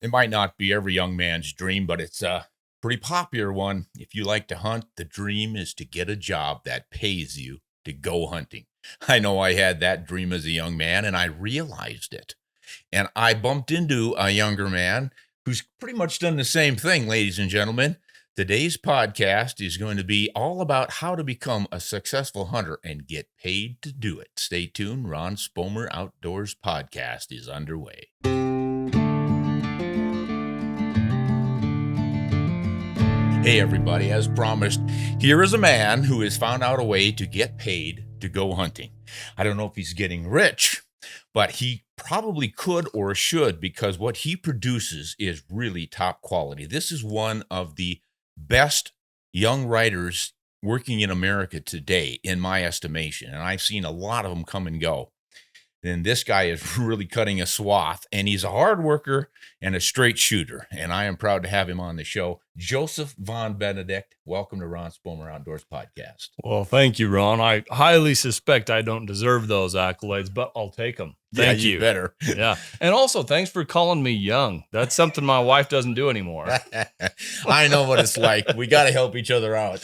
It might not be every young man's dream, but it's a pretty popular one. If you like to hunt, the dream is to get a job that pays you to go hunting. I know I had that dream as a young man, and I realized it. And I bumped into a younger man who's pretty much done the same thing, ladies and gentlemen. Today's podcast is going to be all about how to become a successful hunter and get paid to do it. Stay tuned. Ron Spomer Outdoors Podcast is underway. Hey, everybody. As promised, here is a man who has found out a way to get paid to go hunting. I don't know if he's getting rich, but he probably could or should, because what he produces is really top quality. This is one of the best young writers working in America today, in my estimation. And I've seen a lot of them come and go. And this guy is really cutting a swath, and he's a hard worker and a straight shooter. And I am proud to have him on the show. Joseph von Benedikt, welcome to Ron Spomer Outdoors Podcast. Well, thank you, Ron. I highly suspect I don't deserve those accolades, but I'll take them. Thank you. Better. Yeah. And also, thanks for calling me young. That's something my wife doesn't do anymore. I know what it's like. We got to help each other out.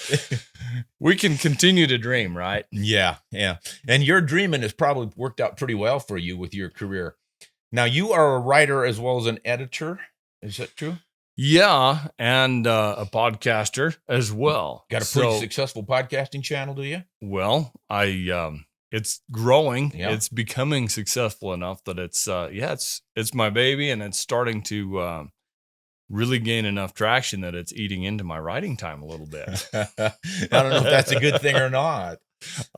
We can continue to dream, right? Yeah. And your dreaming has probably worked out pretty well for you with your career. Now, you are a writer as well as an editor. Is that true? Yeah, and a podcaster as well. Got a pretty successful podcasting channel, do you? Well, it's growing. Yeah. It's becoming successful enough that it's my baby, and it's starting to really gain enough traction that it's eating into my writing time a little bit. I don't know if that's a good thing or not.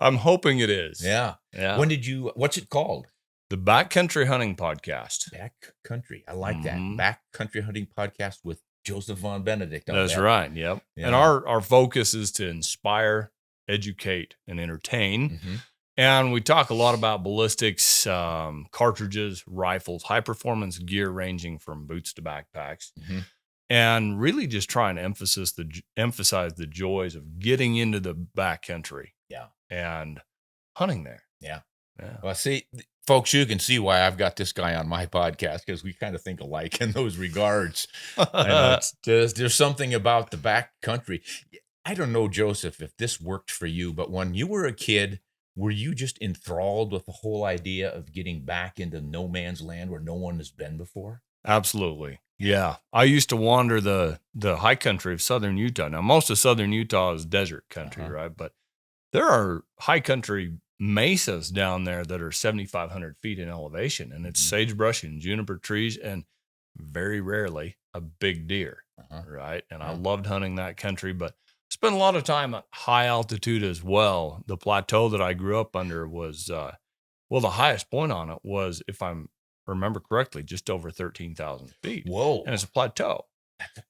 I'm hoping it is. Yeah. What's it called? The Backcountry Hunting Podcast. Backcountry. I like that. Backcountry Hunting Podcast with Joseph von Benedikt. That's right. Yep. Yeah. And our focus is to inspire, educate, and entertain. Mm-hmm. And we talk a lot about ballistics, cartridges, rifles, high performance gear ranging from boots to backpacks, and really just trying to emphasize the joys of getting into the backcountry. Yeah. And hunting there. Yeah. Well, see, folks, you can see why I've got this guy on my podcast, because we kind of think alike in those regards. There's something about the backcountry. I don't know, Joseph, if this worked for you, but when you were a kid, were you just enthralled with the whole idea of getting back into no man's land where no one has been before? Absolutely. Yeah. I used to wander the high country of southern Utah. Now, most of southern Utah is desert country, right? But there are high country mesas down there that are 7,500 feet in elevation, and it's sagebrush and juniper trees, and very rarely a big deer, right? And I loved hunting that country, but spent a lot of time at high altitude as well. The plateau that I grew up under was, the highest point on it was, if I remember correctly, just over 13,000 feet. Whoa. And it's a plateau.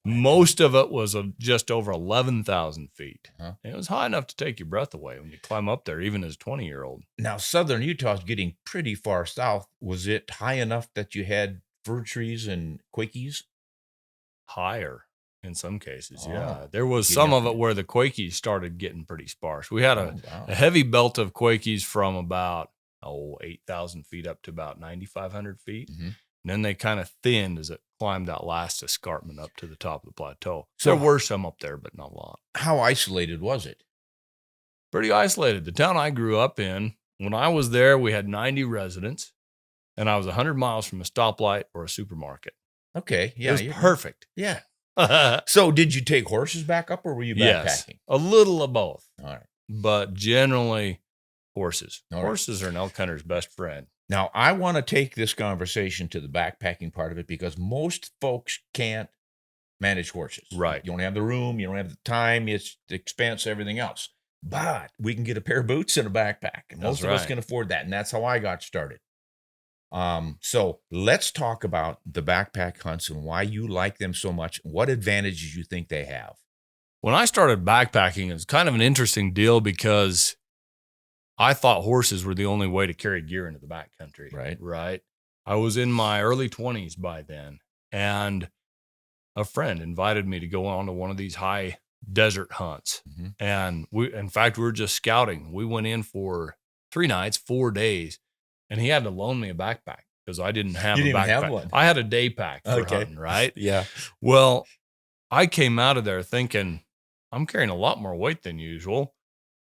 Most of it was just over 11,000 feet. And it was high enough to take your breath away when you climb up there, even as a 20-year-old. Now, southern Utah is getting pretty far south. Was it high enough that you had fir trees and quakies? Higher in some cases, yeah. There was some of it where the quakies started getting pretty sparse. We had a heavy belt of quakies from about 8,000 feet up to about 9,500 feet. And then they kind of thinned as it climbed that last escarpment up to the top of the plateau. So there were some up there, but not a lot. How isolated was it? Pretty isolated. The town I grew up in, when I was there, we had 90 residents, and I was 100 miles from a stoplight or a supermarket. Okay. Yeah. It was perfect. Yeah. So did you take horses back up, or were you backpacking? Yes, a little of both. All right. But generally horses. Horses are an elk hunter's best friend. Now, I want to take this conversation to the backpacking part of it, because most folks can't manage horses. Right. You don't have the room. You don't have the time. It's the expense, everything else. But we can get a pair of boots and a backpack. And most of us can afford that. And that's how I got started. So let's talk about the backpack hunts and why you like them so much. What advantages you think they have? When I started backpacking, it was kind of an interesting deal, because I thought horses were the only way to carry gear into the backcountry. Right. I was in my early 20s by then, and a friend invited me to go on to one of these high desert hunts. And we were just scouting. We went in for 3 nights, 4 days, and he had to loan me a backpack because I didn't have You a didn't even backpack. have one. I had a day pack for Okay. hunting, right? Yeah. Well, I came out of there thinking I'm carrying a lot more weight than usual,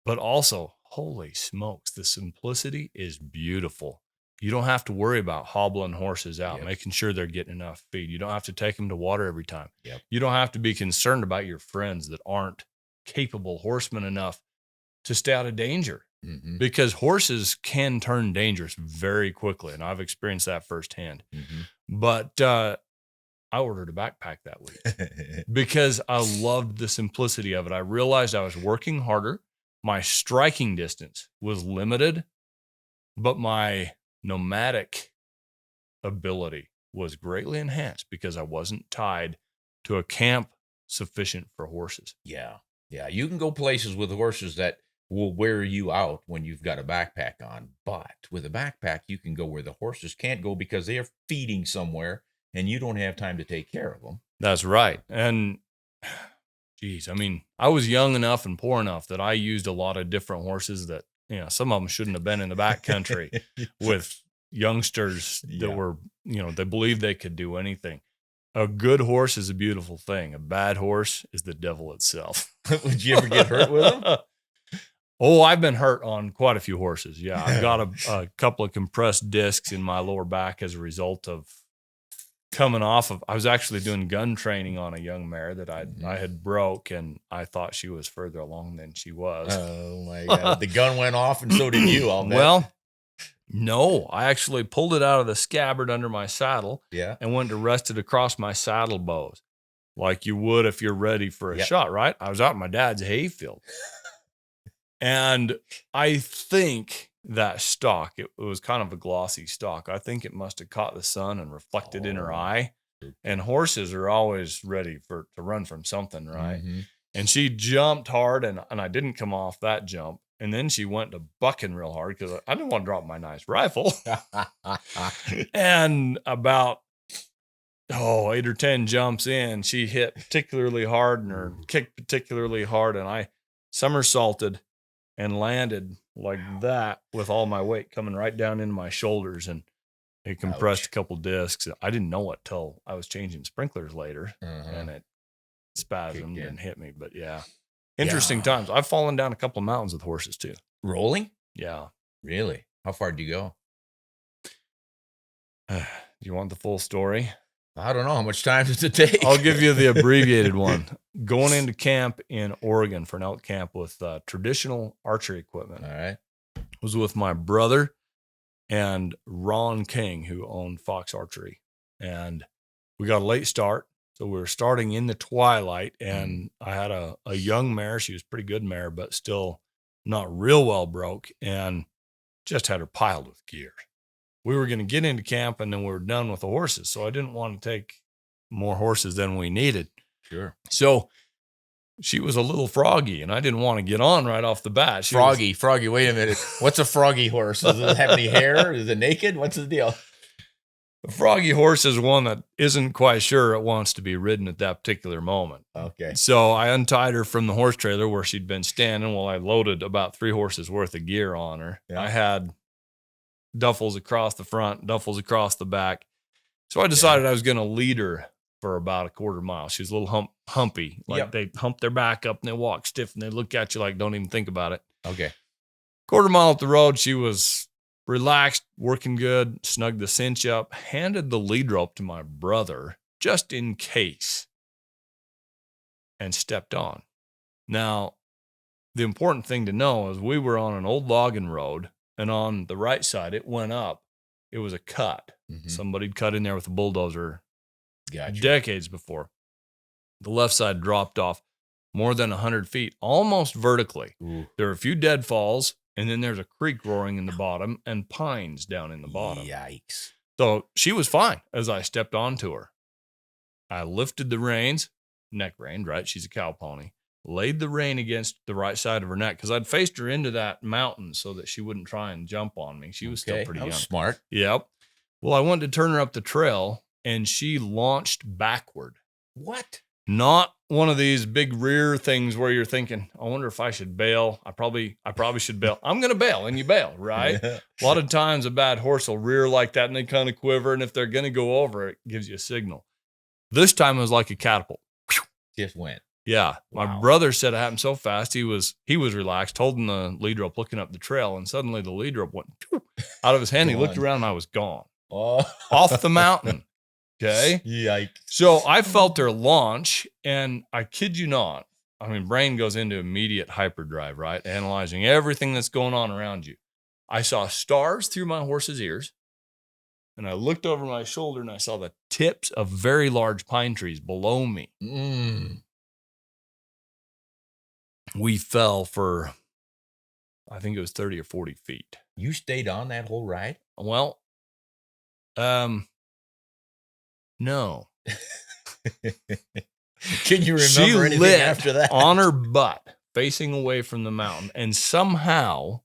but also, holy smokes, the simplicity is beautiful. You don't have to worry about hobbling horses out, Yep. making sure they're getting enough feed. You don't have to take them to water every time. Yep. You don't have to be concerned about your friends that aren't capable horsemen enough to stay out of danger, Mm-hmm. because horses can turn dangerous very quickly. And I've experienced that firsthand. Mm-hmm. But I ordered a backpack that week because I loved the simplicity of it. I realized I was working harder. My striking distance was limited, but my nomadic ability was greatly enhanced because I wasn't tied to a camp sufficient for horses. Yeah. Yeah. You can go places with horses that will wear you out when you've got a backpack on. But with a backpack, you can go where the horses can't go because they are feeding somewhere and you don't have time to take care of them. That's right. And geez, I mean, I was young enough and poor enough that I used a lot of different horses that, some of them shouldn't have been in the backcountry with youngsters that Yeah. were, they believed they could do anything. A good horse is a beautiful thing. A bad horse is the devil itself. Would you ever get hurt with them? Oh, I've been hurt on quite a few horses. Yeah. I've got a couple of compressed discs in my lower back as a result of coming off of, I was actually doing gun training on a young mare that I had broke, and I thought she was further along than she was. Oh my God. The gun went off and so did you. I'll bet. Well, no, I actually pulled it out of the scabbard under my saddle Yeah. and went to rest it across my saddle bows like you would if you're ready for a Yep. shot, right? I was out in my dad's hayfield. And I think that stock, it was kind of a glossy stock. I think it must have caught the sun and reflected in her Oh. eye. And horses are always ready to run from something, right? Mm-hmm. And she jumped hard, and I didn't come off that jump. And then she went to bucking real hard because I didn't want to drop my nice rifle. And about 8 or 10 jumps in, she hit particularly hard and her kicked particularly hard, and I somersaulted and landed like that with all my weight coming right down into my shoulders, and it compressed Ouch. a couple discs. I didn't know it till I was changing sprinklers later, Uh-huh. and it spasmed Kicked in. and hit me. But yeah, interesting Yeah. times. I've fallen down a couple of mountains with horses too. Rolling? Yeah. Really? How far did you go? Do you want the full story? I don't know. How much time does it take? I'll give you the abbreviated one. Going into camp in Oregon for an elk camp with traditional archery equipment. All right. Was with my brother and Ron King, who owned Fox Archery. And we got a late start. So we were starting in the twilight, and I had a young mare. She was a pretty good mare, but still not real well broke, and just had her piled with gear. We were going to get into camp, and then we were done with the horses. So I didn't want to take more horses than we needed. Sure. So she was a little froggy, and I didn't want to get on right off the bat. Froggy. Wait a minute. What's a froggy horse? Does it have any hair? Is it naked? What's the deal? A froggy horse is one that isn't quite sure it wants to be ridden at that particular moment. Okay. So I untied her from the horse trailer where she'd been standing while I loaded about 3 horses worth of gear on her. Yeah. I had duffels across the front, duffels across the back. So I decided I was going to lead her for about a quarter mile. She was a little humpy. Like Yep. they hump their back up and they walk stiff and they look at you like, don't even think about it. Okay. Quarter mile up the road, she was relaxed, working good, snugged the cinch up, handed the lead rope to my brother just in case, and stepped on. Now, the important thing to know is we were on an old logging road, and on the right side, it went up. It was a cut. Mhm. Somebody'd cut in there with a bulldozer Gotcha. decades before. The left side dropped off more than 100 feet, almost vertically. Ooh. There were a few deadfalls, and then there's a creek roaring in the bottom and pines down in the bottom. Yikes. So she was fine as I stepped onto her. I lifted the reins, neck rein, right? She's a cow pony. Laid the rein against the right side of her neck because I'd faced her into that mountain so that she wouldn't try and jump on me. She was still pretty that young. was smart. Yep. Well, I wanted to turn her up the trail, and she launched backward. What? Not one of these big rear things where you're thinking, I wonder if I should bail. I probably should bail. I'm going to bail, and you bail, right? Yeah. A lot of times a bad horse will rear like that and they kind of quiver. And if they're going to go over, it gives you a signal. This time it was like a catapult. Just went. Yeah. Wow. My brother said it happened so fast. He was relaxed, holding the lead rope, looking up the trail. And suddenly the lead rope went out of his hand. He looked around and I was gone. Oh. Off the mountain. Okay. Yikes. So I felt her launch, and I kid you not, I mean, brain goes into immediate hyperdrive, right? Analyzing everything that's going on around you. I saw stars through my horse's ears, and I looked over my shoulder and I saw the tips of very large pine trees below me. We fell for, I think it was 30 or 40 feet. You stayed on that whole ride? Well, no. Can you remember She anything lit after that? on her butt, facing away from the mountain, and somehow,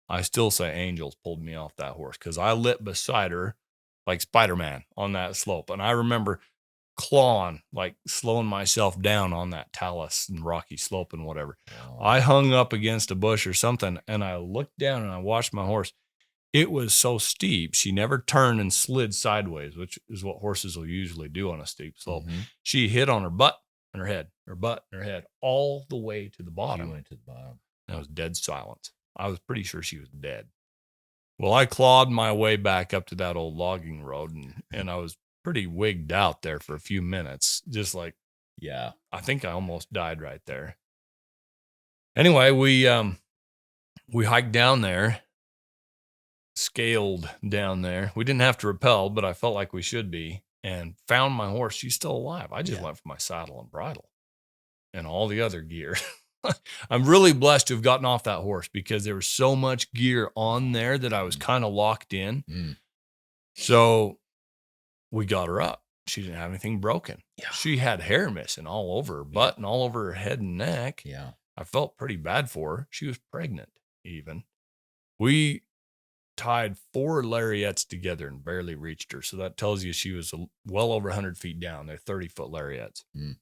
I still say angels pulled me off that horse because I lit beside her like Spider-Man on that slope. And I remember clawing, like slowing myself down on that talus and rocky slope and whatever. Oh. I hung up against a bush or something, and I looked down and I watched my horse. It was so steep, she never turned and slid sideways, which is what horses will usually do on a steep slope. Mhm. She hit on her butt and her head, her butt and her head, all the way to the bottom. She went to the bottom. And it was dead silence. I was pretty sure she was dead. Well, I clawed my way back up to that old logging road, and I was pretty wigged out there for a few minutes, just like, Yeah. I think I almost died right there. Anyway, we hiked down there, scaled down there. We didn't have to rappel, but I felt like we should be, and found my horse. She's still alive. I just went for my saddle and bridle and all the other gear. I'm really blessed to have gotten off that horse because there was so much gear on there that I was kind of locked in. Mm. So we got her up. She didn't have anything broken. Yeah. She had hair missing all over her butt and all over her head and neck. Yeah. I felt pretty bad for her. She was pregnant even. We tied 4 lariats together and barely reached her. So that tells you she was well over 100 feet down. They're 30-foot lariats. Mm.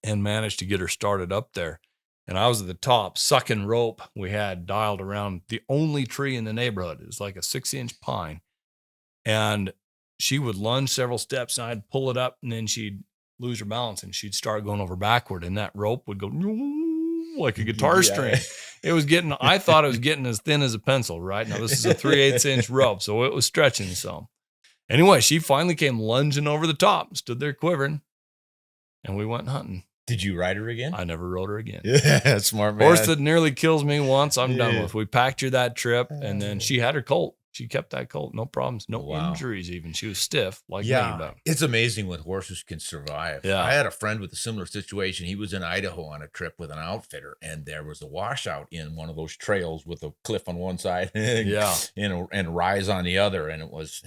And managed to get her started up there. And I was at the top sucking rope we had dialed around the only tree in the neighborhood. It was like a 6-inch pine. And she would lunge several steps and I'd pull it up and then she'd lose her balance and she'd start going over backward. And that rope would go like a guitar string. It was getting, I thought it was getting as thin as a pencil, right? Now this is a 3/8-inch rope. So it was stretching some. Anyway, she finally came lunging over the top, stood there quivering, and we went hunting. Did you ride her again? I never rode her again. Yeah, smart man. Horse that nearly kills me once, I'm done with. We packed her that trip, and then she had her colt. She kept that colt, no problems, no injuries even. She was stiff like me. But it's amazing what horses can survive. Yeah. I had a friend with a similar situation. He was in Idaho on a trip with an outfitter, and there was a washout in one of those trails with a cliff on one side and rise on the other, and it was,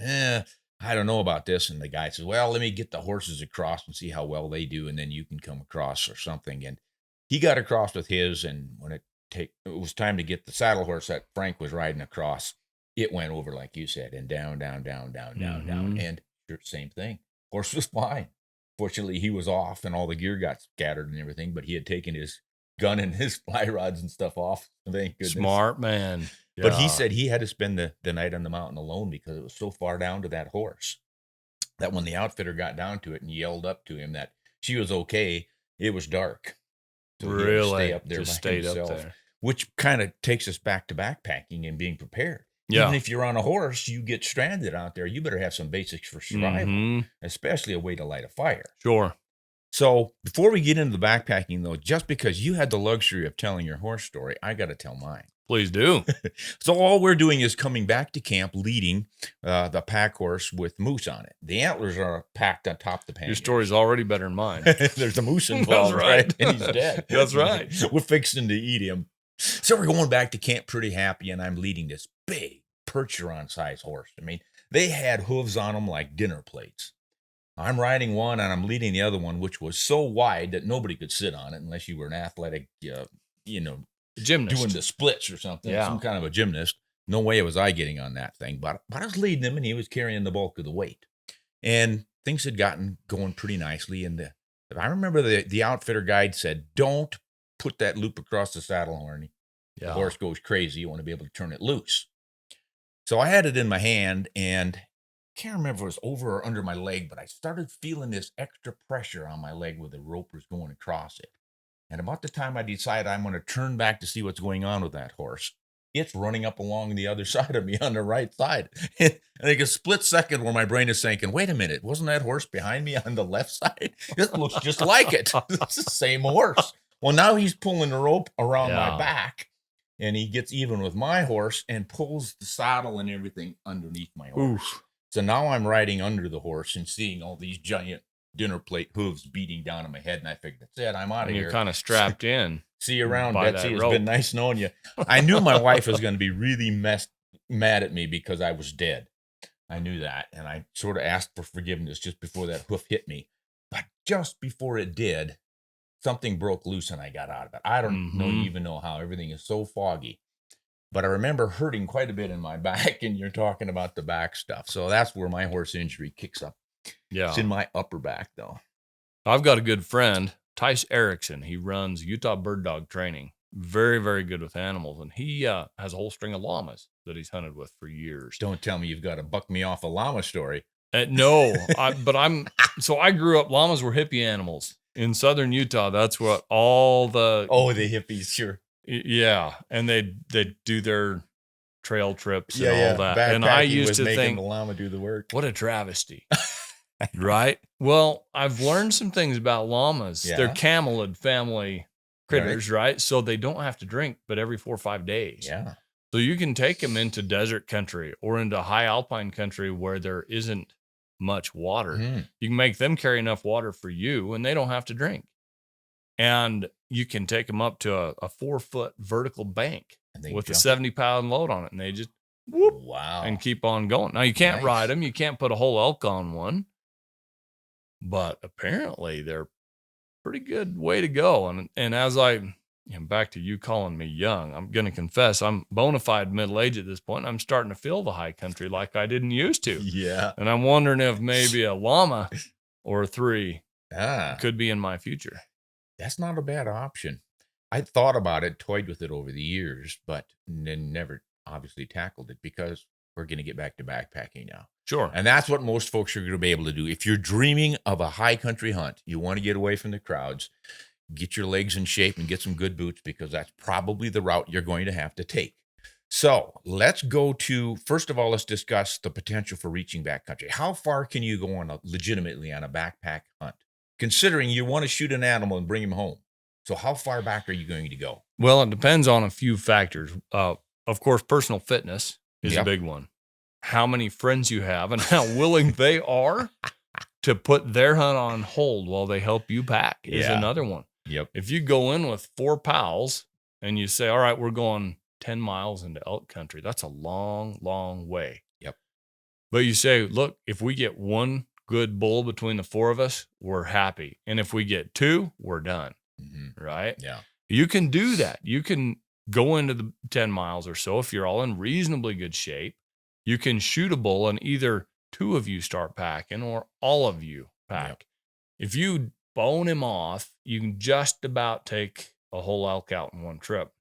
I don't know about this. And the guy says, well, let me get the horses across and see how well they do, and then you can come across or something. And he got across with his, and when it was time to get the saddle horse that Frank was riding across, it went over, like you said, and down, down. And same thing. Horse was fine. Fortunately, he was off, and all the gear got scattered and everything, but he had taken his gun and his fly rods and stuff off. Thank goodness. Smart man. Yeah. But he said he had to spend the night on the mountain alone because it was so far down to that horse that when the outfitter got down to it and yelled up to him that she was okay, it was dark. So he had to stay up there just by stayed himself, up there. which kind of takes us back to backpacking and being prepared. Yeah. Even if you're on a horse, you get stranded out there, you better have some basics for survival, especially a way to light a fire. Sure. So before we get into the backpacking, though, just because you had the luxury of telling your horse story, I got to tell mine. Please do. So all we're doing is coming back to camp, leading the pack horse with moose on it. The antlers are packed on top of the pannier. Your story's already better than mine. There's a moose involved, right? And he's dead. That's right. We're fixing to eat him. So we're going back to camp pretty happy, and I'm leading this big Percheron-sized horse. I mean, they had hooves on them like dinner plates. I'm riding one, and I'm leading the other one, which was so wide that nobody could sit on it unless you were an athletic, Gymnast. doing the splits or something, some kind of a gymnast. No way was I getting on that thing, but I was leading him, and he was carrying the bulk of the weight. And things had gotten going pretty nicely, and the I remember the outfitter guide said, don't put that loop across the saddle horn. Yeah. The horse goes crazy. You want to be able to turn it loose. So I had it in my hand, and I can't remember if it was over or under my leg, but I started feeling this extra pressure on my leg where the rope was going across it. And about the time I decide I'm going to turn back to see what's going on with that horse, it's running up along the other side of me on the right side. And like a split second where my brain is thinking, wait a minute, wasn't that horse behind me on the left side? It looks just like it. It's the same horse. Well, now he's pulling the rope around my back, and he gets even with my horse and pulls the saddle and everything underneath my horse. Oof. So now I'm riding under the horse and seeing all these giant dinner plate hooves beating down on my head. And I figured, that's it, I'm out of here. You're kind of strapped in. See you around, Betsy. It's been nice knowing you. I knew my wife was going to be really mad at me because I was dead. I knew that. And I sort of asked for forgiveness just before that hoof hit me. But just before it did, something broke loose and I got out of it. I don't even know how. Everything is so foggy. But I remember hurting quite a bit in my back, and you're talking about the back stuff. So that's where my horse injury kicks up. Yeah. It's in my upper back, though. I've got a good friend, Tice Erickson. He runs Utah Bird Dog Training. Very, very good with animals. And he has a whole string of llamas that he's hunted with for years. Don't tell me you've got a buck me off a llama story. No, so I grew up, llamas were hippie animals. In southern Utah, that's what all the... Oh, the hippies, sure. Yeah, and they do their trail trips and all that. And I used to think, the llama do the work. What a travesty. Right? Well, I've learned some things about llamas. Yeah. They're camelid family critters, right? So they don't have to drink, but every 4 or 5 days. Yeah. So you can take them into desert country or into high alpine country where there isn't much water. You can make them carry enough water for you, and they don't have to drink. And you can take them up to a 4-foot vertical bank with a 70-pound load on it, and they just whoop, and keep on going. Now, you can't ride them. You can't put a whole elk on one, but apparently they're pretty good way to go. And as back to you calling me young, I'm going to confess I'm bona fide middle-aged at this point. I'm starting to feel the high country like I didn't used to. Yeah. And I'm wondering if maybe a llama or 3 could be in my future. That's not a bad option. I thought about it, toyed with it over the years, but then never obviously tackled it because we're going to get back to backpacking now. Sure. And that's what most folks are going to be able to do. If you're dreaming of a high country hunt, you want to get away from the crowds, get your legs in shape and get some good boots because that's probably the route you're going to have to take. So let's go to, first of all, let's discuss the potential for reaching backcountry. How far can you go legitimately on a backpack hunt? Considering you want to shoot an animal and bring him home. So how far back are you going to go? Well, it depends on a few factors. Of course, personal fitness is a big one. How many friends you have and how willing they are to put their hunt on hold while they help you pack is another one. Yep. If you go in with 4 pals and you say, all right, we're going 10 miles into elk country, that's a long, long way. Yep. But you say, look, if we get 1 good bull between the 4 of us, we're happy. And if we get 2, we're done. Right? Yeah. You can do that. You can go into the 10 miles or so. If you're all in reasonably good shape, you can shoot a bull and either 2 of you start packing or all of you pack. Yep. If you bone him off, you can just about take a whole elk out in one trip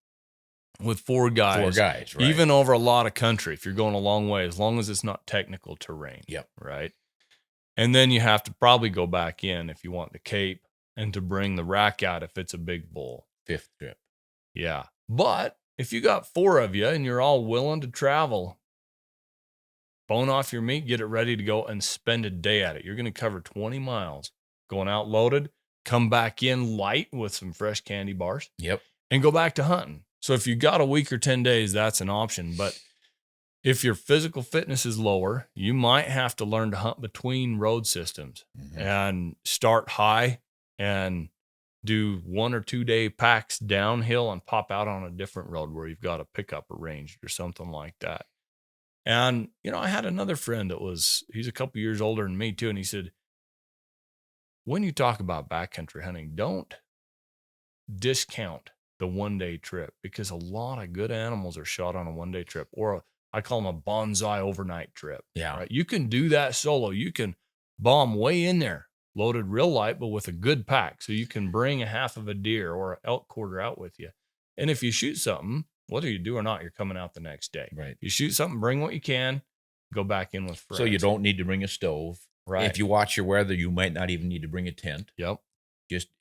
with 4 guys. 4 guys, right. Even over a lot of country, if you're going a long way, as long as it's not technical terrain. Yep. Right? And then you have to probably go back in if you want the cape and to bring the rack out if it's a big bull. 5th trip. Yeah. But if you got 4 of you and you're all willing to travel, bone off your meat, get it ready to go and spend a day at it. You're going to cover 20 miles going out loaded, come back in light with some fresh candy bars. Yep. And go back to hunting. So if you got a week or 10 days, that's an option. But if your physical fitness is lower, you might have to learn to hunt between road systems and start high and do 1 or 2 day packs downhill and pop out on a different road where you've got a pickup arranged or something like that. And, I had another friend he's a couple years older than me too. And he said, when you talk about backcountry hunting, don't discount the 1-day trip because a lot of good animals are shot on a 1-day trip, or I call them a bonsai overnight trip. Yeah. Right? You can do that solo. You can bomb way in there loaded real light, but with a good pack. So you can bring a half of a deer or an elk quarter out with you. And if you shoot something, whether you do or not, you're coming out the next day. Right. You shoot something, bring what you can, go back in with friends. So you don't need to bring a stove. Right. If you watch your weather, you might not even need to bring a tent. Yep.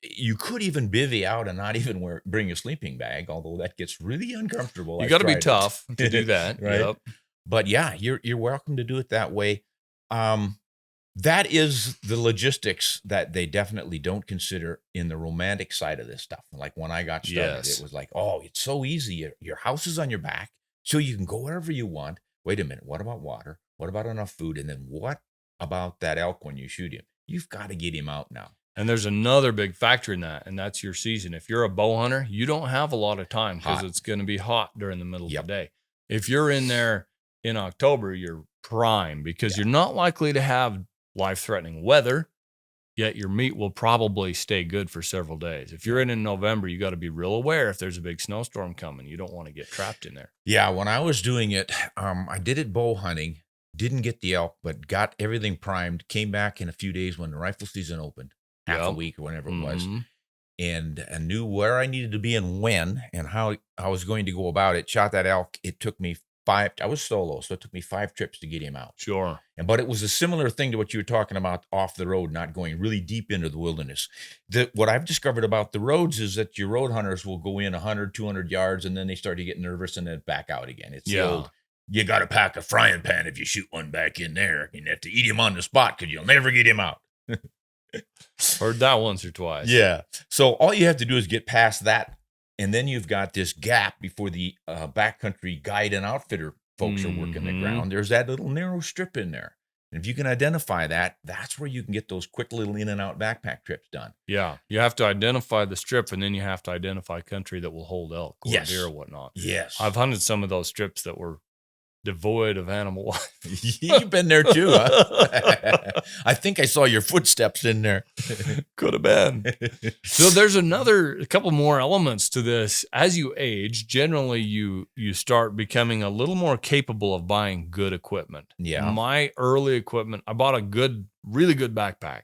You could even bivvy out and not even bring a sleeping bag, although that gets really uncomfortable. You got to be tough to do that. Right. Yep. But yeah, you're welcome to do it that way. That is the logistics that they definitely don't consider in the romantic side of this stuff. Like when I got started, It was like, oh, it's so easy. Your house is on your back, so you can go wherever you want. Wait a minute. What about water? What about enough food? And then what about that elk when you shoot him? You've got to get him out now. And there's another big factor in that, and that's your season. If you're a bow hunter, you don't have a lot of time because it's going to be hot during the middle of the day. If you're in there in October, you're prime because you're not likely to have life-threatening weather, yet your meat will probably stay good for several days. If you're in November, you got to be real aware if there's a big snowstorm coming. You don't want to get trapped in there. Yeah, when I was doing it, I did it bow hunting, didn't get the elk, but got everything primed, came back in a few days when the rifle season opened. Half a week or whenever it was, and I knew where I needed to be and when and how I was going to go about it. Shot that elk. It took me 5. I was solo, so it took me 5 trips to get him out. Sure. But it was a similar thing to what you were talking about off the road, not going really deep into the wilderness. What I've discovered about the roads is that your road hunters will go in 100, 200 yards, and then they start to get nervous and then back out again. It's the old, you got to pack a frying pan if you shoot one back in there. You have to eat him on the spot because you'll never get him out. Heard that once or twice. Yeah. So all you have to do is get past that, and then you've got this gap before the backcountry guide and outfitter folks are working the ground. There's that little narrow strip in there. And if you can identify that, that's where you can get those quick little in and out backpack trips done. Yeah. You have to identify the strip, and then you have to identify country that will hold elk or deer or whatnot. Yes. I've hunted some of those strips that were devoid of animal life. You've been there too, huh? I think I saw your footsteps in there. Could have been. So there's a couple more elements to this. As you age, generally you start becoming a little more capable of buying good equipment. Yeah. My early equipment, I bought a really good backpack,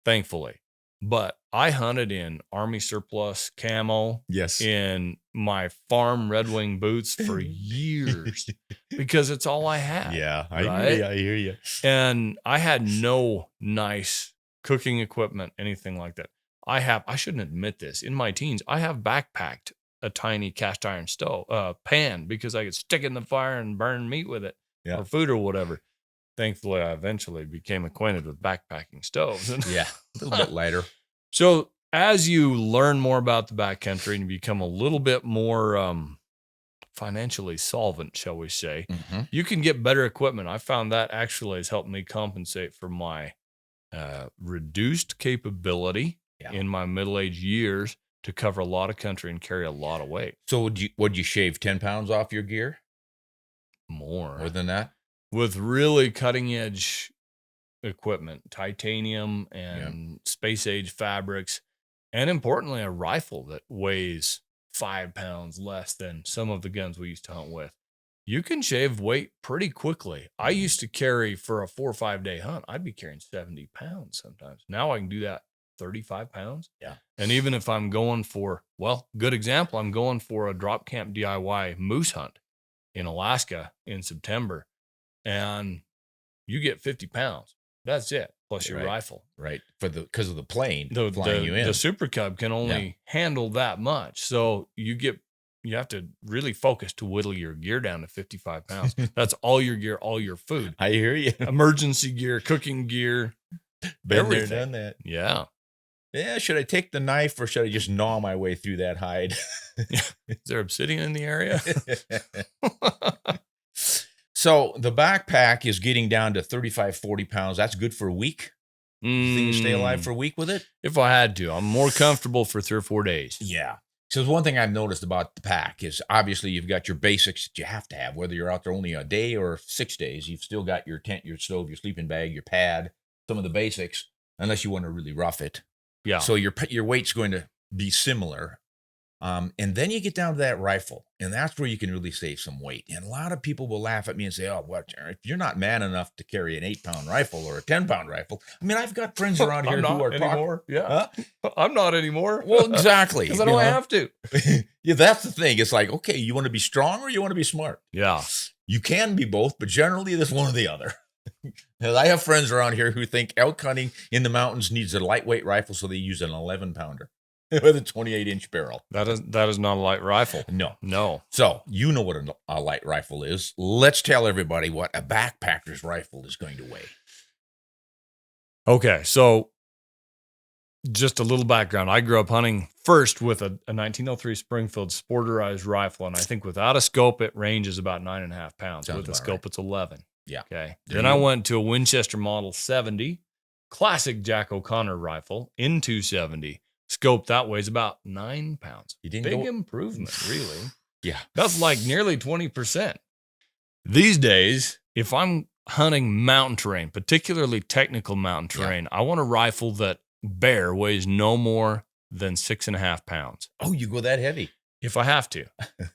thankfully. But I hunted in Army surplus camo. Yes. In my farm Red Wing boots for years because it's all I had. Yeah, right? I hear you. And I had no nice cooking equipment, anything like that. I shouldn't admit this. In my teens, I have backpacked a tiny cast iron stove, pan, because I could stick it in the fire and burn meat with it or food or whatever. Thankfully, I eventually became acquainted with backpacking stoves. Yeah, a little bit lighter. So as you learn more about the backcountry and you become a little bit more financially solvent, shall we say, you can get better equipment. I found that actually has helped me compensate for my reduced capability in my middle-aged years to cover a lot of country and carry a lot of weight. So would you shave 10 pounds off your gear? More than that? With really cutting-edge equipment, titanium and space-age fabrics, and importantly, a rifle that weighs 5 pounds less than some of the guns we used to hunt with. You can shave weight pretty quickly. I used to carry for a 4 or 5 day hunt, I'd be carrying 70 pounds sometimes. Now I can do that 35 pounds. Yeah. And even if I'm going for, good example, I'm going for a drop camp DIY moose hunt in Alaska in September, and you get 50 pounds. That's it, plus your rifle. Right, because of the plane flying you in. The Super Cub can only handle that much. So you have to really focus to whittle your gear down to 55 pounds. That's all your gear, all your food. I hear you. Emergency gear, cooking gear. Been there, done that. Yeah. Yeah, should I take the knife or should I just gnaw my way through that hide? Is there obsidian in the area? So the backpack is getting down to 35, 40 pounds. That's good for a week. You think you stay alive for a week with it? If I had to. I'm more comfortable for 3 or 4 days. Yeah. So one thing I've noticed about the pack is obviously you've got your basics that you have to have, whether you're out there only a day or 6 days. You've still got your tent, your stove, your sleeping bag, your pad, some of the basics, unless you want to really rough it. Yeah. So your weight's going to be similar. And then you get down to that rifle, and that's where you can really save some weight. And a lot of people will laugh at me and say, "Oh, what? If you're not man enough to carry an 8-pound rifle or a 10-pound rifle." I mean, I've got friends around here who are anymore. Huh? I'm not anymore. Well, exactly. Because I don't have to. Yeah, that's the thing. It's like, okay, you want to be strong or you want to be smart? Yeah. You can be both, but generally there's one or the other. I have friends around here who think elk hunting in the mountains needs a lightweight rifle, so they use an 11-pounder with a 28-inch barrel. That is not a light rifle. No. So you know what a light rifle is. Let's tell everybody what a backpacker's rifle is going to weigh. Okay, so just a little background. I grew up hunting first with a 1903 Springfield sporterized rifle, and I think without a scope, it ranges about 9.5 pounds. Sounds with a about scope, right. It's 11. Yeah. Okay. There Then you I go. went to a Winchester Model 70, classic Jack O'Connor rifle in 270. Scope that weighs about 9 pounds. You didn't Big go. improvement, really. Yeah. That's like nearly 20%. These days, if I'm hunting mountain terrain, particularly technical mountain terrain, I want a rifle that bare weighs no more than 6.5 pounds. Oh, you go that heavy? If I have to.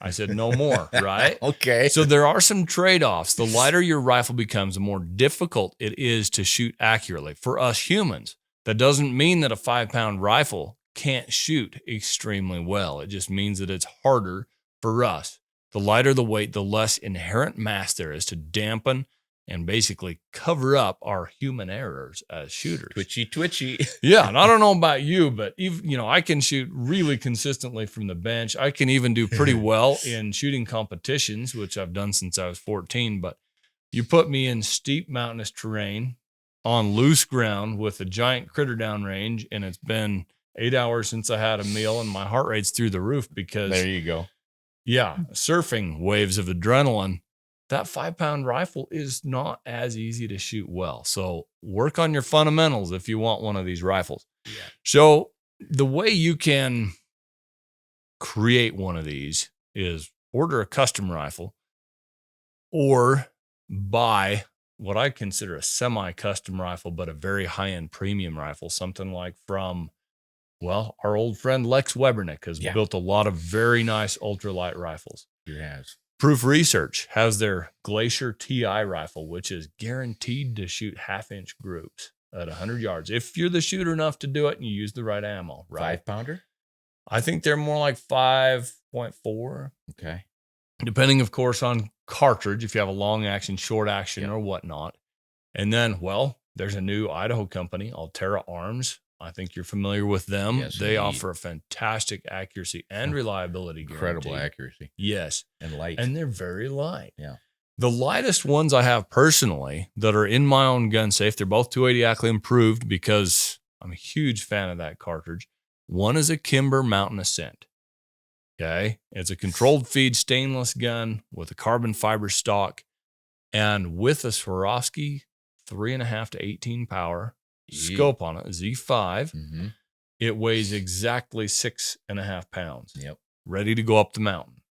I said no more, right? Okay. So there are some trade-offs. The lighter your rifle becomes, the more difficult it is to shoot accurately. For us humans, that doesn't mean that a 5-pound rifle can't shoot extremely well. It just means that it's harder for us. The lighter the weight, the less inherent mass there is to dampen and basically cover up our human errors as shooters. Twitchy. Yeah, and I don't know about you, but even, I can shoot really consistently from the bench. I can even do pretty well in shooting competitions, which I've done since I was 14. But you put me in steep mountainous terrain on loose ground with a giant critter downrange, and it's been 8 hours since I had a meal, and my heart rate's through the roof because There you go. yeah, surfing waves of adrenaline. That 5-pound rifle is not as easy to shoot well. So work on your fundamentals if you want one of these rifles. Yeah. So the way you can create one of these is order a custom rifle or buy what I consider a semi-custom rifle, but a very high-end premium rifle, something like from, well, our old friend Lex Webernick has built a lot of very nice ultralight rifles. He has. Proof Research has their Glacier TI rifle, which is guaranteed to shoot 1/2-inch groups at 100 yards. If you're the shooter enough to do it and you use the right ammo, right? 5-pounder? I think they're more like 5.4. Okay. Depending, of course, on cartridge, if you have a long action, short action, or whatnot. And then, well, there's a new Idaho company, Altera Arms. I think you're familiar with them. Yes, they indeed. offer a fantastic accuracy and reliability guarantee. Incredible accuracy. Yes. And light. And they're very light. Yeah. The lightest ones I have personally that are in my own gun safe, they're both 280 Ackley improved because I'm a huge fan of that cartridge. One is a Kimber Mountain Ascent. Okay. It's a controlled feed stainless gun with a carbon fiber stock and with a Swarovski 3.5 to 18 power scope on it, Z5. Mm-hmm. It weighs exactly 6.5 pounds. Yep. Ready to go up the mountain.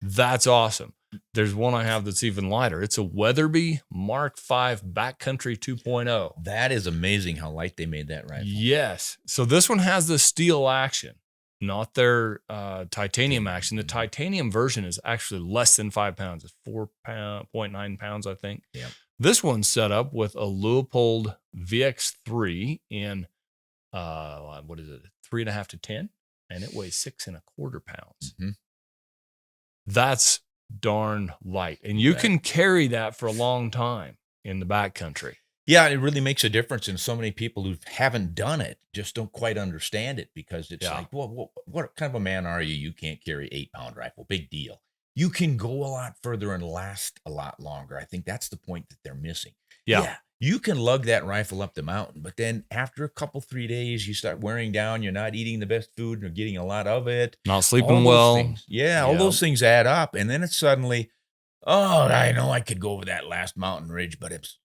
That's awesome. There's one I have that's even lighter. It's a Weatherby Mark V Backcountry 2.0. That is amazing how light they made that rifle. Yes. So this one has the steel action, not their titanium action. The titanium version is actually less than 5 pounds. It's 4.9 pounds, I think. Yep. This one's set up with a Leupold VX3 in, 3.5 to 10, and it weighs 6.25 pounds. Mm-hmm. That's darn light. And you can carry that for a long time in the backcountry. Yeah, it really makes a difference. And so many people who haven't done it just don't quite understand it because it's like, well, what kind of a man are you? You can't carry 8-pound rifle. Big deal. You can go a lot further and last a lot longer. I think that's the point that they're missing. Yeah. You can lug that rifle up the mountain, but then after a couple, 3 days, you start wearing down. You're not eating the best food and you're getting a lot of it. Not sleeping well. All those things add up. And then it's suddenly, oh, I know I could go over that last mountain ridge, but it's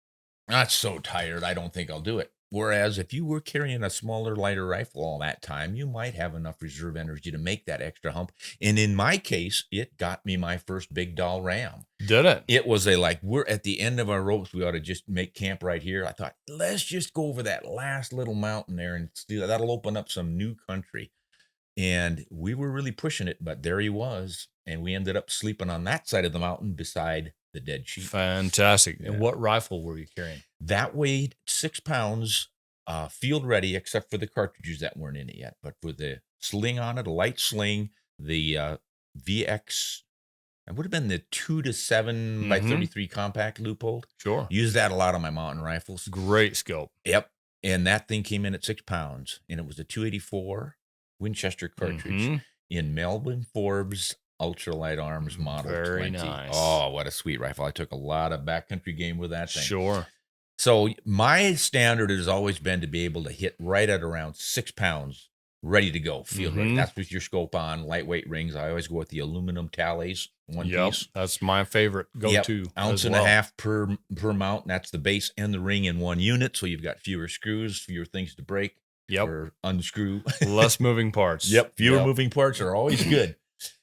not so tired. I don't think I'll do it. Whereas if you were carrying a smaller, lighter rifle all that time, you might have enough reserve energy to make that extra hump. And in my case, it got me my first big doll ram. Did it? It was we're at the end of our ropes. We ought to just make camp right here. I thought, let's just go over that last little mountain there and do that. That'll open up some new country. And we were really pushing it, but there he was. And we ended up sleeping on that side of the mountain beside the dead sheep. Fantastic. Yeah. And what rifle were you carrying? That weighed 6 pounds, field ready, except for the cartridges that weren't in it yet. But with the sling on it, a light sling, the VX, it would have been the 2-7 by 33 compact Leupold. Sure. Use that a lot on my mountain rifles. Great scope. Yep. And that thing came in at 6 pounds, and it was a 284 Winchester cartridge in Melvin Forbes Ultralight Arms model Very 20. nice. Oh, what a sweet rifle. I took a lot of backcountry game with that thing. Sure. So my standard has always been to be able to hit right at around 6 pounds, ready to go, field ready. That's with your scope on, lightweight rings. I always go with the aluminum tallies, one piece. That's my favorite go-to. Ounce and a half per mount. And that's the base and the ring in one unit. So you've got fewer screws, fewer things to break or unscrew. Less moving parts. Fewer moving parts are always good.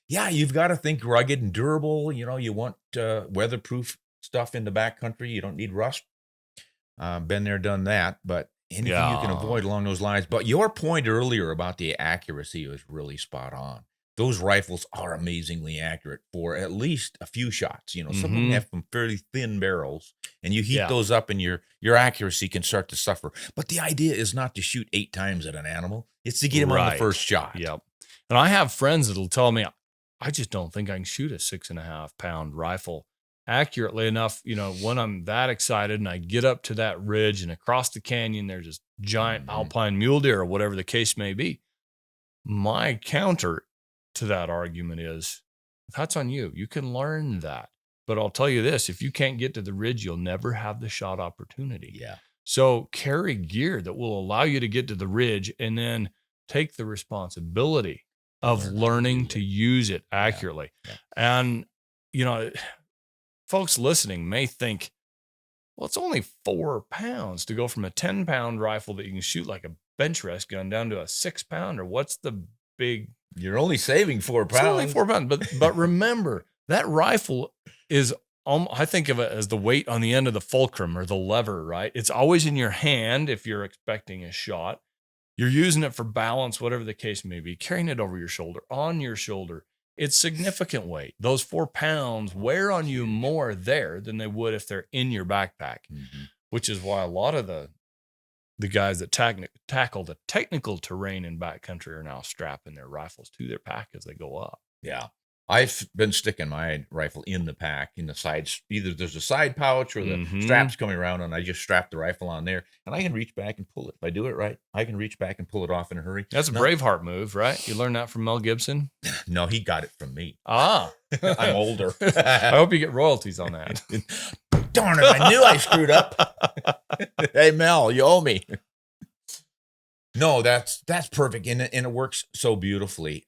Yeah, you've got to think rugged and durable. You know, you want weatherproof stuff in the backcountry. You don't need rust. Been there, done that. But anything you can avoid along those lines. But your point earlier about the accuracy was really spot on. Those rifles are amazingly accurate for at least a few shots. You know, some of them have some fairly thin barrels, and you heat those up, and your accuracy can start to suffer. But the idea is not to shoot 8 times at an animal; it's to get him on the first shot. Yep. And I have friends that'll tell me, I just don't think I can shoot a 6.5 pound rifle accurately enough. You know, when I'm that excited and I get up to that ridge and across the canyon, there's this giant alpine mule deer or whatever the case may be. My counter to that argument is, that's on you. You can learn that. But I'll tell you this, if you can't get to the ridge, you'll never have the shot opportunity. Yeah. So carry gear that will allow you to get to the ridge and then take the responsibility of learning to use it accurately. Yeah. And, you know, folks listening may think, well, it's only 4 pounds to go from a 10-pound rifle that you can shoot like a bench rest gun down to a 6-pounder. What's the big... You're only saving 4 pounds. It's only 4 pounds. But remember, that rifle is, I think of it as the weight on the end of the fulcrum or the lever, right? It's always in your hand if you're expecting a shot. You're using it for balance, whatever the case may be, carrying it over your shoulder, on your shoulder. It's significant weight. Those 4 pounds wear on you more there than they would if they're in your backpack, which is why a lot of the guys that tackle the technical terrain in backcountry are now strapping their rifles to their pack as they go up. Yeah. I've been sticking my rifle in the pack, in the sides. Either there's a side pouch or the straps coming around, and I just strap the rifle on there, and I can reach back and pull it. If I do it right, I can reach back and pull it off in a hurry. That's a Braveheart move, right? You learned that from Mel Gibson? No, he got it from me. I'm older. I hope you get royalties on that. Darn it, I knew I screwed up. Hey, Mel, you owe me. No, that's perfect, and it works so beautifully.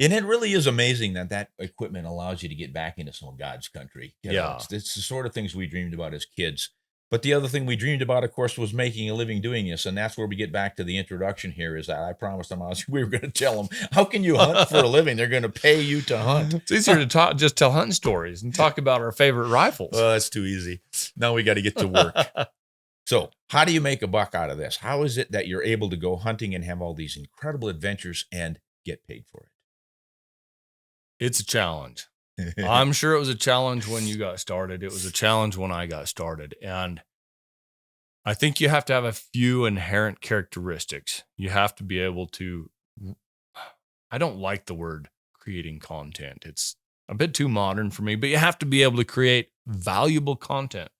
And it really is amazing that equipment allows you to get back into some of God's country. You know, it's the sort of things we dreamed about as kids. But the other thing we dreamed about, of course, was making a living doing this. And that's where we get back to the introduction here, is that I promised them we were going to tell them, how can you hunt for a living? They're going to pay you to hunt. It's easier to just tell hunting stories and talk about our favorite rifles. Well, that's too easy. Now we got to get to work. So how do you make a buck out of this? How is it that you're able to go hunting and have all these incredible adventures and get paid for it? It's a challenge. I'm sure it was a challenge when you got started. It was a challenge when I got started. And I think you have to have a few inherent characteristics. You have to be able to, I don't like the word creating content. It's a bit too modern for me, but you have to be able to create valuable content,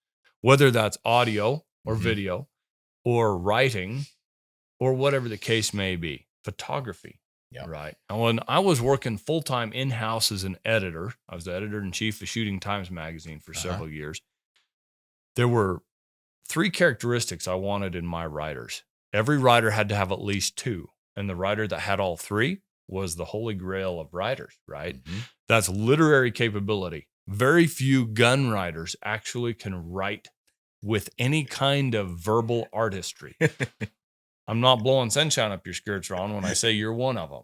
whether that's audio or video or writing or whatever the case may be, photography. Yeah. Right. And when I was working full-time in-house as an editor, I was the editor-in-chief of Shooting Times magazine for several years. There were 3 characteristics I wanted in my writers. Every writer had to have at least 2. And the writer that had all 3 was the holy grail of writers, right? That's literary capability. Very few gun writers actually can write with any kind of verbal artistry. I'm not blowing sunshine up your skirts, Ron, when I say you're one of them.